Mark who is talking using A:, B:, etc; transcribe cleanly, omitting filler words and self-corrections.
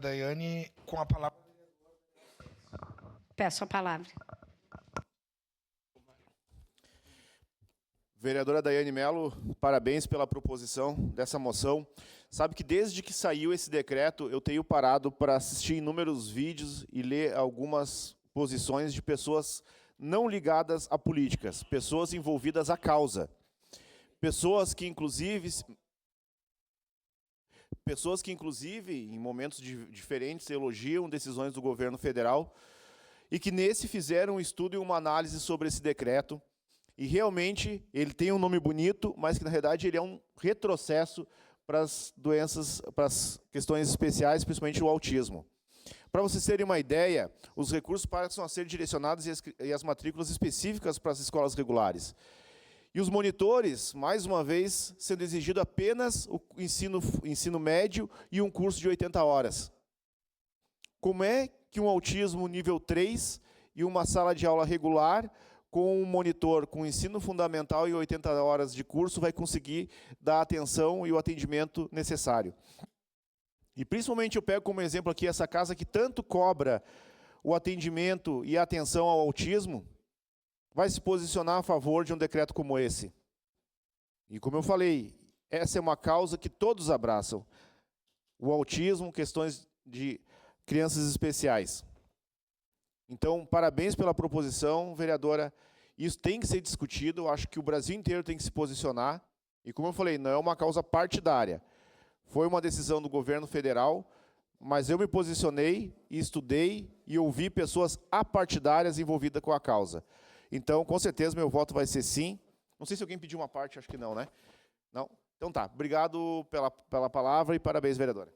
A: Daiane, com a palavra.
B: Peço a palavra.
C: Vereadora Daiane Mello, parabéns pela proposição dessa moção. Sabe que desde que saiu esse decreto, eu tenho parado para assistir inúmeros vídeos e ler algumas posições de pessoas não ligadas a políticas, pessoas envolvidas à causa. Pessoas que, inclusive, em momentos diferentes, elogiam decisões do governo federal e que nesse fizeram um estudo e uma análise sobre esse decreto. E realmente ele tem um nome bonito, mas que na realidade ele é um retrocesso para as doenças, para as questões especiais, principalmente o autismo. Para vocês terem uma ideia, os recursos passam a ser direcionados e as matrículas específicas para as escolas regulares. E os monitores, mais uma vez, sendo exigido apenas o ensino médio e um curso de 80 horas. Como é que um autismo nível 3 e uma sala de aula regular com um monitor com ensino fundamental e 80 horas de curso vai conseguir dar a atenção e o atendimento necessário? E principalmente eu pego como exemplo aqui essa casa que tanto cobra o atendimento e a atenção ao autismo, vai se posicionar a favor de um decreto como esse. E como eu falei, essa é uma causa que todos abraçam. O autismo, questões de crianças especiais. Então, parabéns pela proposição, vereadora. Isso tem que ser discutido, eu acho que o Brasil inteiro tem que se posicionar. E como eu falei, não é uma causa partidária. Foi uma decisão do governo federal, mas eu me posicionei, estudei e ouvi pessoas apartidárias envolvidas com a causa. Então, com certeza, meu voto vai ser sim. Não sei se alguém pediu uma parte, acho que não, né? Não? Então tá, obrigado pela palavra e parabéns, vereadora.